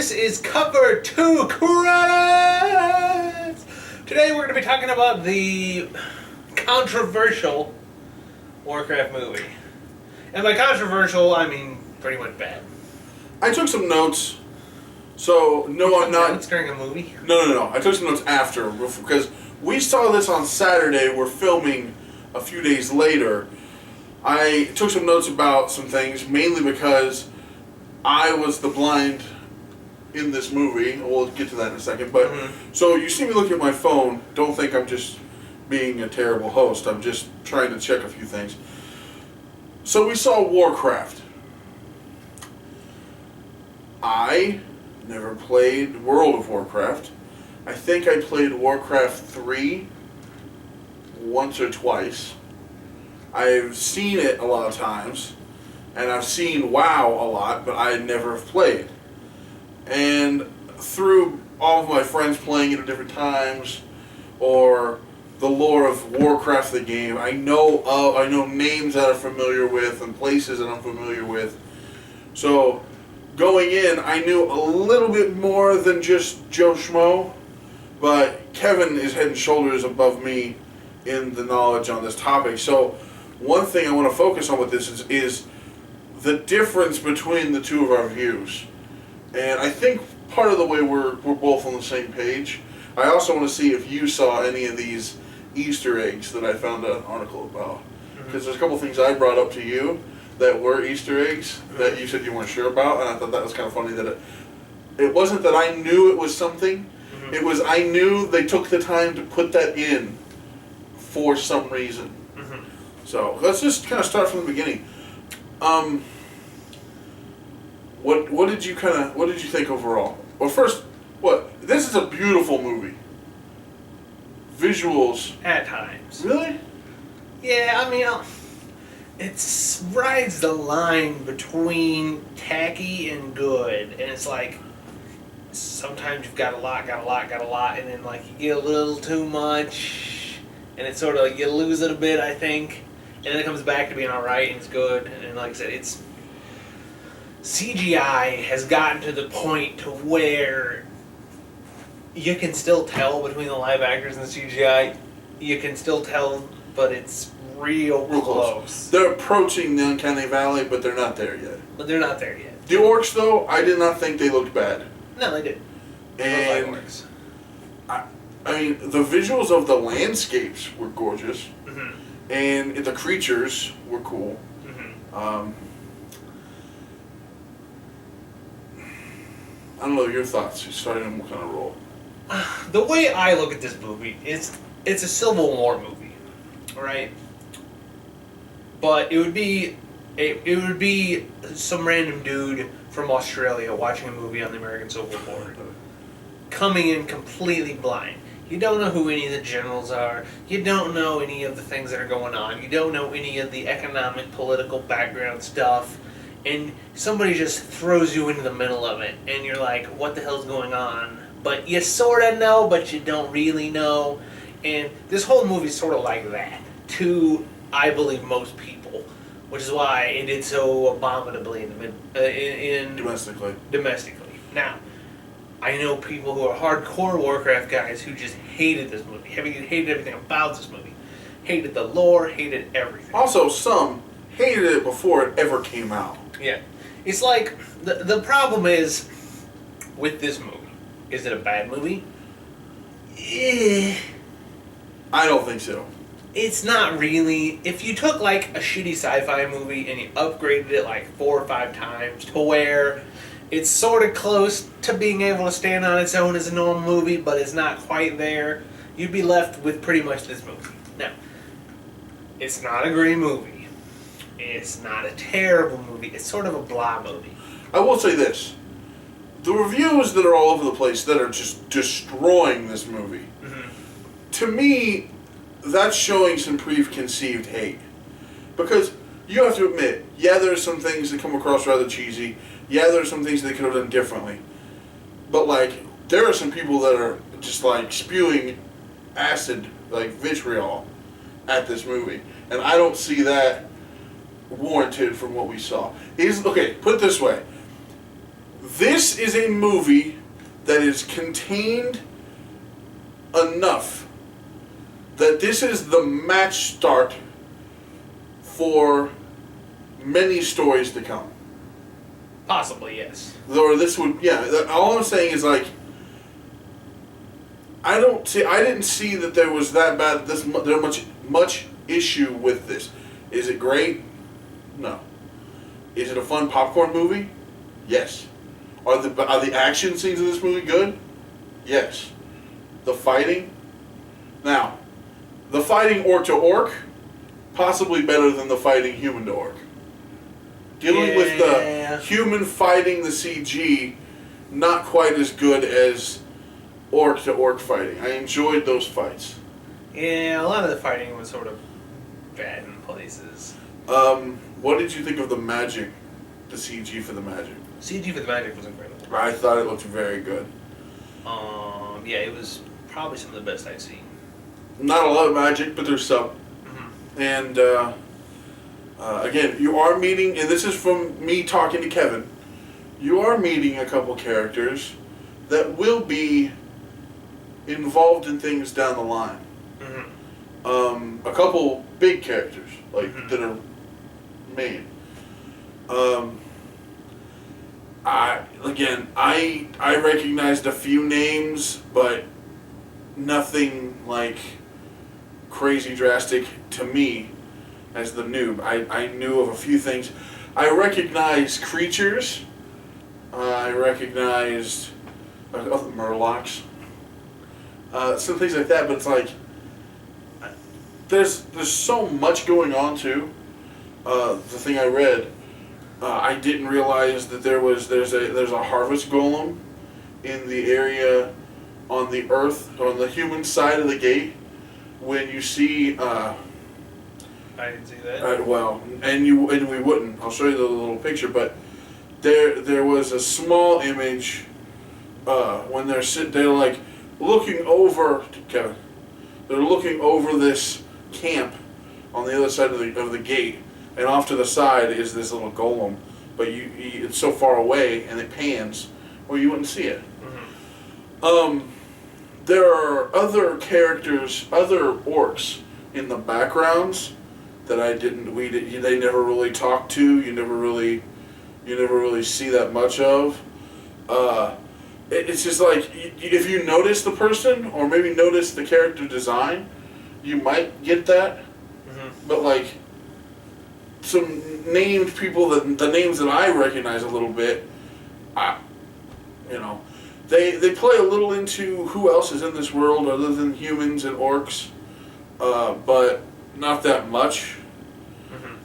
This is cover 2 credits! Today we're going to be talking about the controversial Warcraft movie. And by controversial, I mean pretty much bad. I took some notes. So, no, I'm not... Notes during a movie? No. I took some notes after, because we saw this on Saturday. We're filming a few days later. I took some notes about some things, mainly because I was the blind in this movie. We'll get to that in a second. But So you see me looking at my phone. Don't think I'm just being a terrible host. I'm just trying to check a few things. So we saw Warcraft. I never played World of Warcraft. I think I played Warcraft 3 once or twice. I've seen it a lot of times, and I've seen WoW a lot, but I never have played. And through all of my friends playing it at different times, or the lore of Warcraft the game, I know names that I'm familiar with and places that I'm familiar with. So going in, I knew a little bit more than just Joe Schmo, but Kevin is head and shoulders above me in the knowledge on this topic. So one thing I want to focus on with this is the difference between the two of our views. And I think part of the way we're both on the same page. I also want to see if you saw any of these Easter eggs that I found an article about. Because there's a couple things I brought up to you that were Easter eggs that you said you weren't sure about, and I thought that was kind of funny that it wasn't that I knew it was something. It was I knew they took the time to put that in for some reason. So let's just kind of start from the beginning. What did you think overall? Well, first, this is a beautiful movie. Visuals At times. Really? Yeah, I mean, it rides the line between tacky and good, and it's like sometimes you've got a lot, and then like you get a little too much, and it's sort of like you lose it a bit, I think, and then it comes back to being all right and it's good, and then, like I said, it's CGI has gotten to the point to where you can still tell between the live actors and the CGI. You can still tell, but it's real close. They're approaching the Uncanny Valley, but they're not there yet. The orcs, though, I did not think they looked bad. No, they did. And I mean, the visuals of the landscapes were gorgeous, and the creatures were cool. I don't know your thoughts. You started in what kind of role? The way I look at this movie is it's a Civil War movie, right? But it would be some random dude from Australia watching a movie on the American Civil War, coming in completely blind. You don't know who any of the generals are. You don't know any of the things that are going on. You don't know any of the economic, political background stuff. And somebody just throws you into the middle of it, and you're like, what the hell's going on? But you sort of know, but you don't really know. And this whole movie's sort of like that, to, I believe, most people. Which is why it did so abominably domestically. Now, I know people who are hardcore Warcraft guys who just hated this movie. Hated everything about this movie. Hated the lore, hated everything. Also, some hated it before it ever came out. Yeah. It's like, the problem is, with this movie, is it a bad movie? I don't think so. It's not really. If you took like a shitty sci-fi movie and you upgraded it like 4 or 5 times to where it's sort of close to being able to stand on its own as a normal movie, but it's not quite there, you'd be left with pretty much this movie. Now, it's not a great movie. It's not a terrible movie. It's sort of a blah movie. I will say this. The reviews that are all over the place that are just destroying this movie, to me, that's showing some preconceived hate. Because you have to admit, yeah, there's some things that come across rather cheesy. Yeah, there's some things they could have done differently. But, like, there are some people that are just, like, spewing acid, like, vitriol at this movie. And I don't see that warranted from what we saw. Okay, put it this way. This is a movie that is contained enough that this is the match start for many stories to come. Possibly, yes. Or this would, yeah. All I'm saying is like, I didn't see that there was that bad. There much issue with this. Is it great? No. Is it a fun popcorn movie? Yes. Are the action scenes in this movie good? Yes. The fighting? Now, the fighting orc to orc, possibly better than the fighting human to orc. Dealing with the human fighting the CG, not quite as good as orc to orc fighting. I enjoyed those fights. Yeah, a lot of the fighting was sort of bad in places. What did you think of the magic, the CG for the magic? CG for the magic was incredible. I thought it looked very good. Yeah, it was probably some of the best I've seen. Not a lot of magic, but there's some. Mm-hmm. And again, you are meeting, and this is from me talking to Kevin, you are meeting a couple characters that will be involved in things down the line. Mm-hmm. A couple big characters, like, that are main. I recognized a few names, but nothing like crazy drastic to me as the noob. I knew of a few things. I recognized creatures. I recognized Murlocs. Some things like that, but it's like there's so much going on too. The thing I read, I didn't realize that there's a harvest golem in the area on the Earth, on the human side of the gate. When you see, I didn't see that. Well, and we wouldn't. I'll show you the little picture, but there was a small image when they're like looking over, Kevin. They're looking over this camp on the other side of the gate, and off to the side is this little golem, but it's so far away and it pans, or you wouldn't see it. Mm-hmm. There are other characters, other orcs in the backgrounds that they never really talk to. You never really see that much of. It's just like, if you notice the person, or maybe notice the character design, you might get that. Mm-hmm. But like, some named people, the names that I recognize a little bit, they play a little into who else is in this world other than humans and orcs, but not that much. Mm-hmm.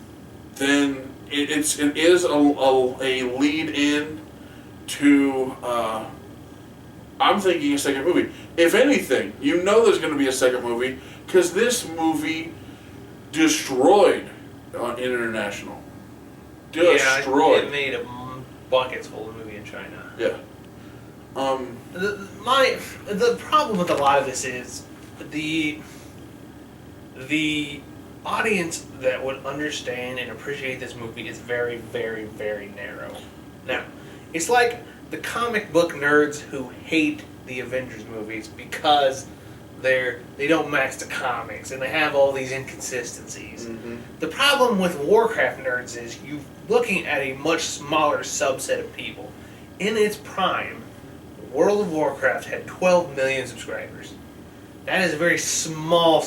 Then it is a lead in to. I'm thinking a second movie. If anything, there's going to be a second movie, because this movie destroyed on international. Destroyed. Yeah, it made a buckets full of movie in China. Yeah. The problem with a lot of this is the audience that would understand and appreciate this movie is very, very, very narrow. Now, it's like the comic book nerds who hate the Avengers movies because they don't match the comics and they have all these inconsistencies. Mm-hmm. The problem with Warcraft nerds is you're looking at a much smaller subset of people. In its prime, World of Warcraft had 12 million subscribers. That is a very small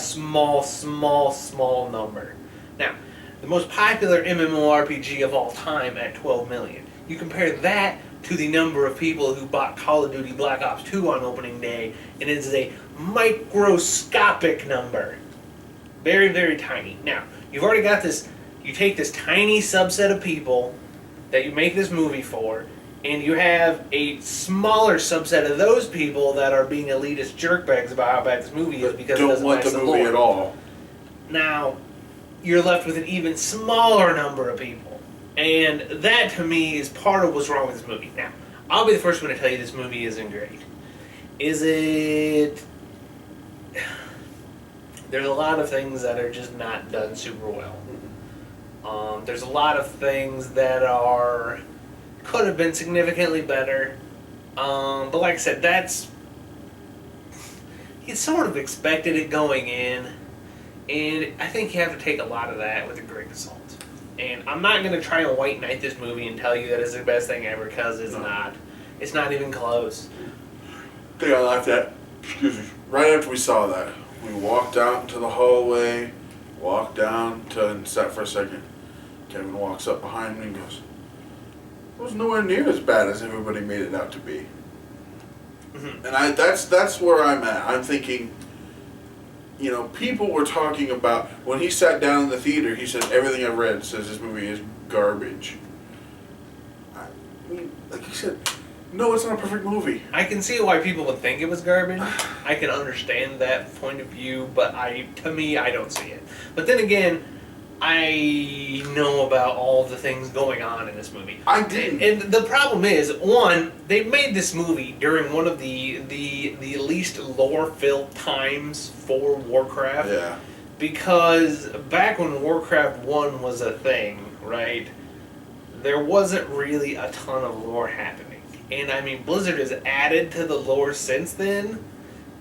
number. Now, the most popular MMORPG of all time at 12 million. You compare that to the number of people who bought Call of Duty Black Ops 2 on opening day, and it is a microscopic number. Very, very tiny. Now, you've already got this, you take this tiny subset of people that you make this movie for, and you have a smaller subset of those people that are being elitist jerkbags about how bad this movie is because it doesn't match the lore. Don't want the movie at all. Now, you're left with an even smaller number of people. And that, to me, is part of what's wrong with this movie. Now, I'll be the first one to tell you this movie isn't great. Is it... There's a lot of things that are just not done super well. There's a lot of things that are could have been significantly better. But like I said, you sort of expected it going in, and I think you have to take a lot of that with a grain of salt. And I'm not going to try and white knight this movie and tell you that it's the best thing ever, because it's not. It's not even close. I think I laughed at, excuse me, right after we saw that. We walked out into the hallway, walked down and sat for a second. Kevin walks up behind me and goes, it was nowhere near as bad as everybody made it out to be. Mm-hmm. And that's where I'm at. I'm thinking, you know, people were talking about, when he sat down in the theater, he said, everything I've read says this movie is garbage. I mean, like he said, no, it's not a perfect movie. I can see why people would think it was garbage. I can understand that point of view, but to me, I don't see it. But then again, I know about all the things going on in this movie. I didn't. And the problem is, one, they made this movie during one of the least lore-filled times for Warcraft. Yeah. Because back when Warcraft 1 was a thing, right, there wasn't really a ton of lore happening. And I mean, Blizzard has added to the lore since then,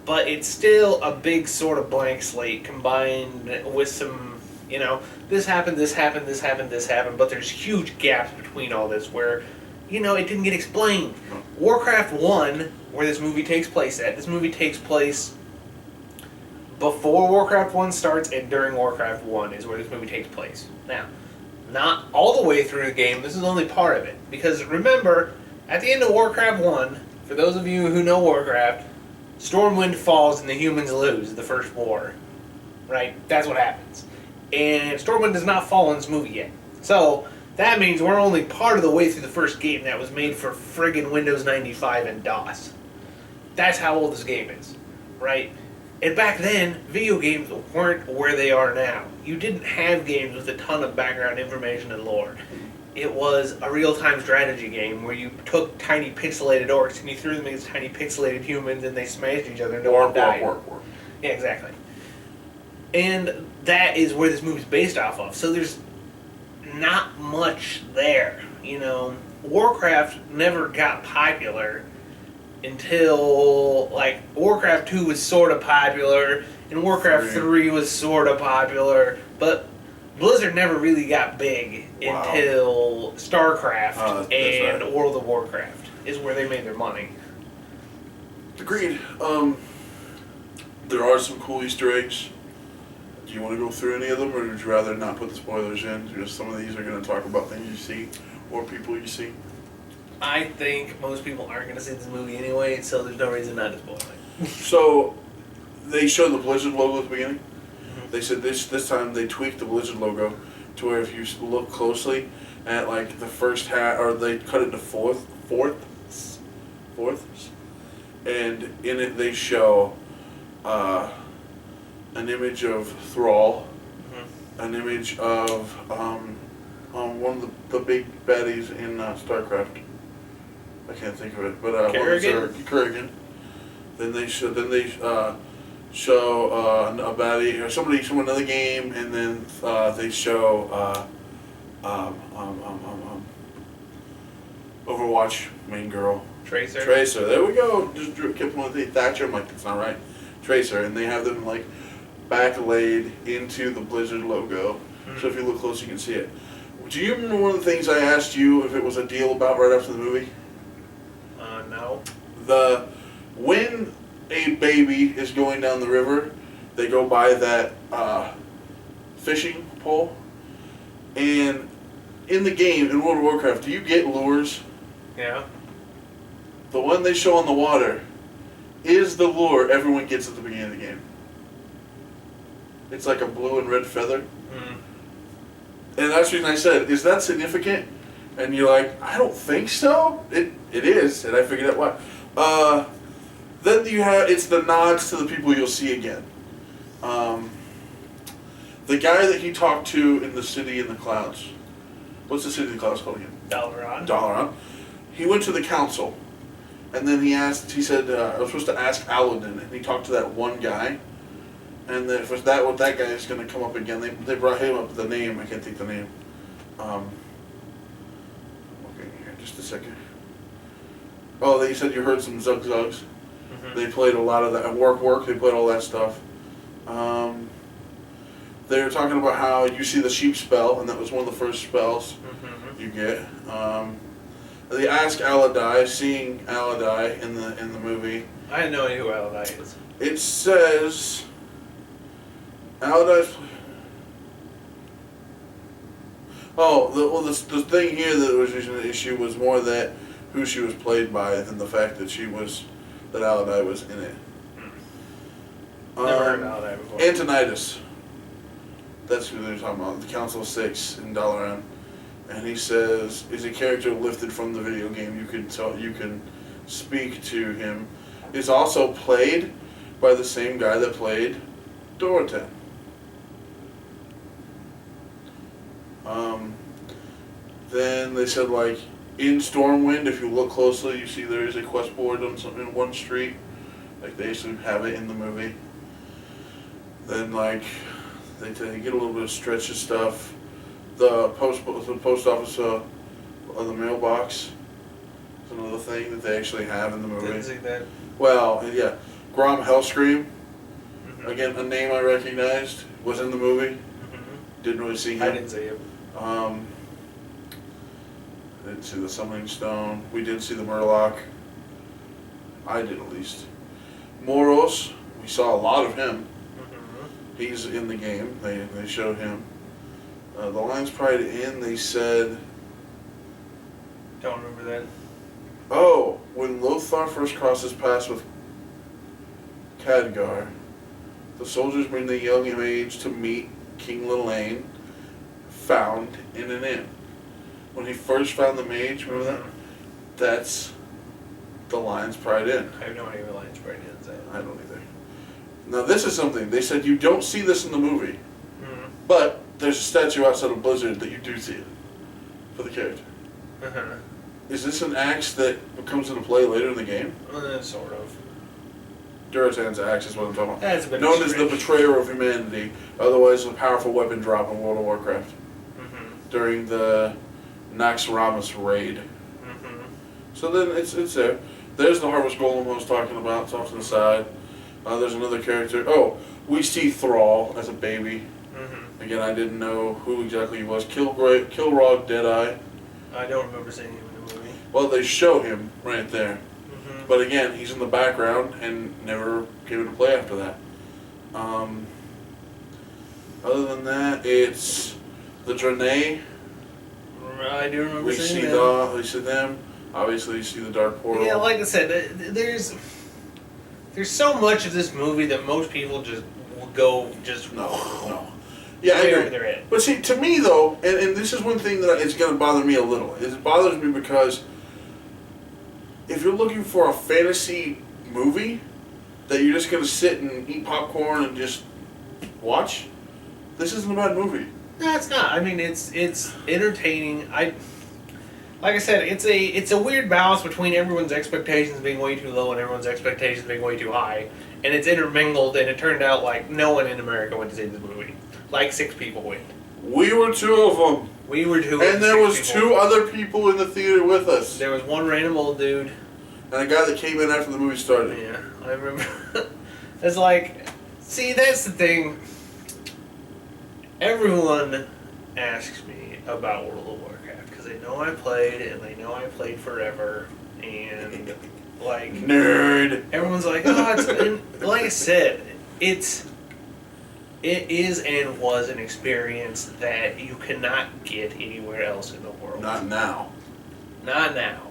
but it's still a big sort of blank slate combined with some, you know, this happened, this happened, this happened, this happened, but there's huge gaps between all this where, you know, it didn't get explained. Warcraft 1, where this movie takes place at, this movie takes place before Warcraft 1 starts and during Warcraft 1 is where this movie takes place. Now, not all the way through the game, this is only part of it. Because remember, at the end of Warcraft 1, for those of you who know Warcraft, Stormwind falls and the humans lose the first war. Right? That's what happens. And Stormwind does not fall in this movie yet. So, that means we're only part of the way through the first game that was made for friggin' Windows 95 and DOS. That's how old this game is. Right? And back then, video games weren't where they are now. You didn't have games with a ton of background information and lore. It was a real-time strategy game where you took tiny pixelated orcs and you threw them against tiny pixelated humans and they smashed each other and no one died. Yeah, exactly. And that is where this movie's based off of. So there's not much there, you know. Warcraft never got popular until, like, Warcraft 2 was sort of popular and Warcraft 3 was sort of popular, but Blizzard never really got big until StarCraft and right. World of Warcraft is where they made their money. Agreed. There are some cool Easter eggs. Do you want to go through any of them, or would you rather not put the spoilers in? Just some of these are going to talk about things you see or people you see. I think most people aren't going to see this movie anyway, so there's no reason not to spoil it. So, they showed the Blizzard logo at the beginning. They said this time they tweaked the Blizzard logo to where if you look closely at like the first half, or they cut it to fourths, and in it they show an image of Thrall, an image of one of the big baddies in StarCraft. I can't think of it, but Kerrigan. Then they show a baddie or someone in the game, and then they show Overwatch main girl. Tracer. There we go. Just kept on with Thatcher. I'm like, that's not right. Tracer, and they have them like backlayed into the Blizzard logo. Mm-hmm. So if you look close, you can see it. Do you remember one of the things I asked you if it was a deal about right after the movie? No. When a baby is going down the river, they go by that fishing pole. And in the game, in World of Warcraft, do you get lures? Yeah. The one they show on the water is the lure everyone gets at the beginning of the game. It's like a blue and red feather. Mm. And that's the reason I said, is that significant? And you're like, I don't think so. It is, and I figured out why. Then you have, it's the nods to the people you'll see again. The guy that he talked to in the city in the clouds. What's the city in the clouds called again? Dalaran. He went to the council, and then he said, I was supposed to ask Aladdin, and he talked to that one guy. And if it's that guy is going to come up again, they brought him up with the name. I can't think the name. Okay, here, just a second. Oh, they said you heard some Zug Zugs. Mm-hmm. They played a lot of that. Work. They played all that stuff. They were talking about how you see the sheep spell, and that was one of the first spells you get. They ask Aladai, seeing Aladai in the movie. I had no idea who Aladai is. It says Aladai's. The thing here that was an issue was more that who she was played by than the fact that Aladai was in it. Never heard of Aladai before. Antonidas. That's who they're talking about. The Council of Six in Dalaran. And he says, is a character lifted from the video game. You can speak to him. He's also played by the same guy that played Dorotan. Then they said, like, in Stormwind, if you look closely, you see there is a quest board on in one street. Like, they used to have it in the movie. Then, like, they get a little bit of stretch of stuff. The post office, the mailbox is another thing that they actually have in the movie. Didn't see that. Well, yeah. Grom Hellscream, Mm-hmm. again, a name I recognized, was in the movie. Mm-hmm. Didn't really see him. I didn't see him. Didn't see the Summoning Stone. We did see the Murloc. I did, at least. Moros, we saw a lot of him. Mm-hmm. He's in the game. They showed him. The Lion's Pride Inn, they said... Don't remember that. Oh, when Lothar first crosses paths with Khadgar, the soldiers bring the young mage to meet King Lelaine, found in an inn. When he first found the mage, remember that? That's the Lion's Pride Inn. I have no idea what Lion's Pride is. I don't either. Now this is something, they said you don't see this in the movie, Mm-hmm. but there's a statue outside of Blizzard that you do see it, for the character. Uh-huh. Is this an axe that comes into play later in the game? Sort of. Duratan's axe is what I'm talking about. That's a bit Known as the strange. Betrayer of Humanity, otherwise a powerful weapon drop in World of Warcraft Mm-hmm. during the Naxxramas raid. Mm-hmm. So then it's there. There's the Harvest Golem I was talking about. It's off to the side. There's another character. Oh, we see Thrall as a baby. Mm-hmm. Again, I didn't know who exactly he was. Kilrog Deadeye. I don't remember seeing him in the movie. Well, they show him right there. Mm-hmm. But again, he's in the background and never came into play after that. Other than that, it's the Draenei. I do remember We seeing see them. we see them. Obviously, you see the Dark Portal. Yeah, like I said, there's so much of this movie that most people just will go just No. Yeah, I right over agree. their head. But see, to me though, and this is one thing that it's going to bother me a little. It bothers me because if you're looking for a fantasy movie that you're just going to sit and eat popcorn and just watch, this isn't a bad movie. No, it's not. I mean, it's entertaining. Like I said, it's a weird balance between everyone's expectations being way too low and everyone's expectations being way too high, and it's intermingled. And it turned out like no one in America went to see this movie. Like 6 people went. We were 2 of them. We were 2. And there was 6 2 people. other people in the theater with us. There was one random old dude. And a guy that came in after the movie started. Yeah, I remember. It's like, see, that's the thing. Everyone asks me about World of Warcraft because they know I played and they know I played forever, and like Nerd. everyone's like, oh, it's and like I said, it is and was an experience that you cannot get anywhere else in the world. Not now. Not now.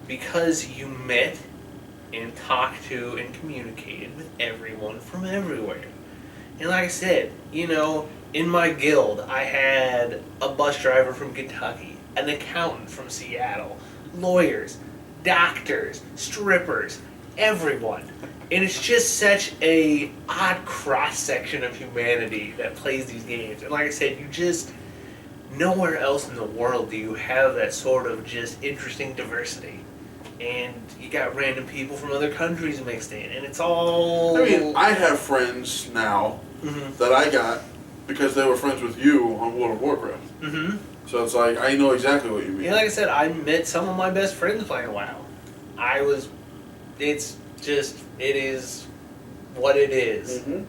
Because you met and talked to and communicated with everyone from everywhere. And like I said, you know, in my guild, I had a bus driver from Kentucky, an accountant from Seattle, lawyers, doctors, strippers, everyone. And it's just such a odd cross-section of humanity that plays these games. And like I said, you just... nowhere else in the world do you have that sort of just interesting diversity. And you got random people from other countries mixed in, and it's all... I mean, I have friends now Mm-hmm. that I got because they were friends with you on World of Warcraft. Mm-hmm. So it's like, I know exactly what you mean. Yeah, like I said, I met some of my best friends playing WoW. It's just, it is what it is. Mm-hmm.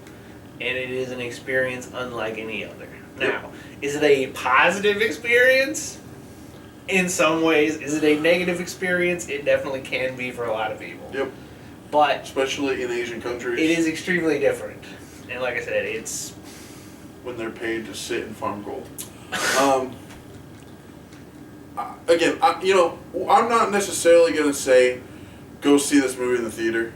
And it is an experience unlike any other. Now, is it a positive experience? In some ways. Is it a negative experience? It definitely can be for a lot of people. Yep. But especially in Asian countries. It is extremely different. And like I said, it's... when they're paid to sit and farm gold. Again, I'm not necessarily going to say go see this movie in the theater.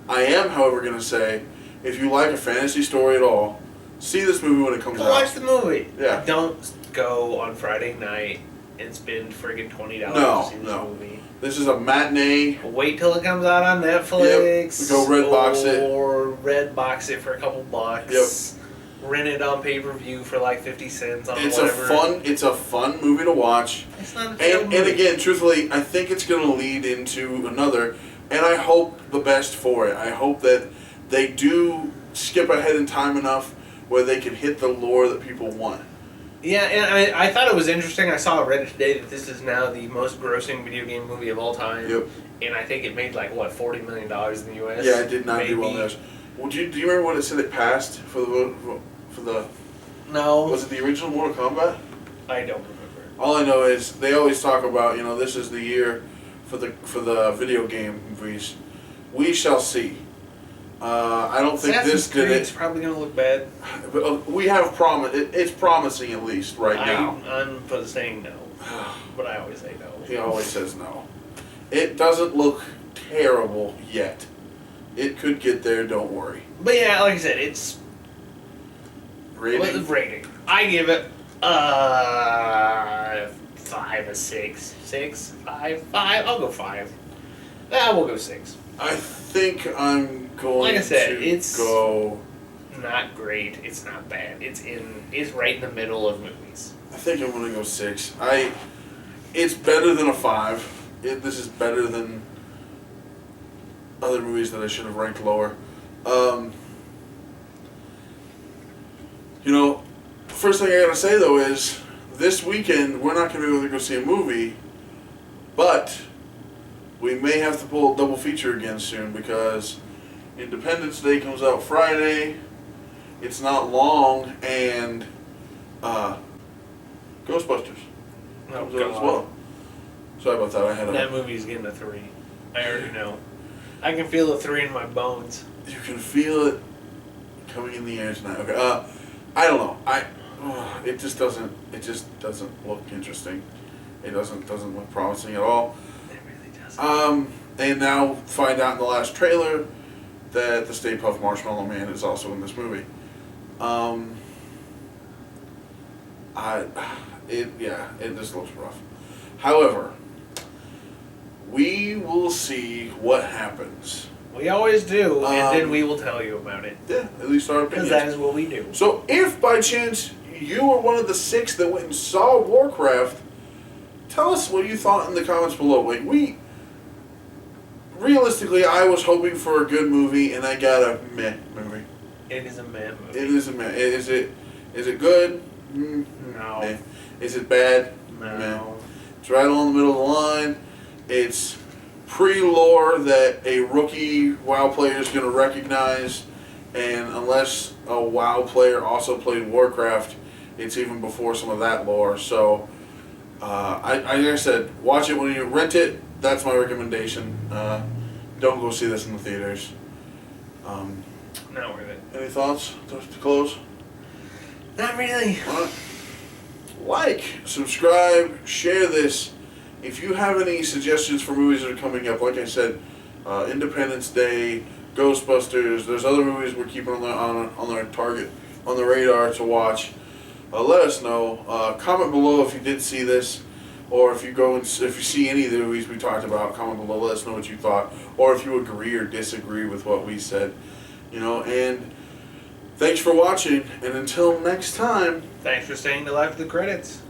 I am, however, going to say if you like a fantasy story at all, see this movie when it comes out. Go watch the movie. Yeah. Don't go on Friday night and spend friggin' $20 to see this movie. This is a matinee. Wait till it comes out on Netflix. Yep. Go Redbox it. Or Redbox it for a couple bucks. Yep. Rent it on pay-per-view for like 50 cents on It's whatever. It's a fun movie to watch. It's not a and again, truthfully, I think it's going to lead into another, and I hope the best for it. I hope that they do skip ahead in time enough where they can hit the lore that people want. Yeah, and I thought it was interesting. I saw a Reddit today that this is now the most grossing video game movie of all time. Yep. And I think it made like, what, $40 million in the U.S.? Yeah, it did not do well there. Well, do you remember what it said it passed for the... No. Was it the original Mortal Kombat? I don't remember. All I know is they always talk about, this is the year for the video game movies. We shall see. I don't think this did it. It's probably going to look bad. But we have it's promising at least right now. I'm saying no. But I always say no. He always says no. It doesn't look terrible yet. It could get there, don't worry. But yeah, like I said, it's... Rating? Rating. I give it 5 or 6. 6? 5? 5? I'll go 5. We'll go 6. I think I'm going it's go... not great. It's not bad. It's right in the middle of movies. I think I'm going to go 6. It's better than a 5. This is better than other movies that I should have ranked lower. First thing I gotta say though is, this weekend we're not gonna be able to go see a movie, but we may have to pull a double feature again soon because Independence Day comes out Friday. It's not long, and Ghostbusters comes out as well. Sorry about that. That movie's getting a 3. I already know. I can feel the 3 in my bones. You can feel it coming in the air tonight. Okay. I don't know. It just doesn't look interesting. It doesn't look promising at all. It really doesn't. And now find out in the last trailer that the Stay Puft Marshmallow Man is also in this movie. It just looks rough. However, we will see what happens. We always do, and then we will tell you about it. Yeah, at least our opinion. Because that is what we do. So if by chance you were one of the 6 that went and saw Warcraft, tell us what you thought in the comments below. Realistically, I was hoping for a good movie, and I got a meh movie. It is a meh movie. It is a meh. Is it good? No. Meh. Is it bad? No. Meh. It's right along the middle of the line. It's pre-lore that a rookie WoW player is going to recognize, and unless a WoW player also played Warcraft, it's even before some of that lore. So, like I said, watch it when you rent it. That's my recommendation. Don't go see this in the theaters. Not worth it. Any thoughts to close? Not really. Like, subscribe, share this. If you have any suggestions for movies that are coming up, like I said, Independence Day, Ghostbusters, there's other movies we're keeping on the radar to watch. Let us know. Comment below if you did see this, or if you see any of the movies we talked about. Comment below. Let us know what you thought, or if you agree or disagree with what we said. And thanks for watching. And until next time. Thanks for staying till after the credits.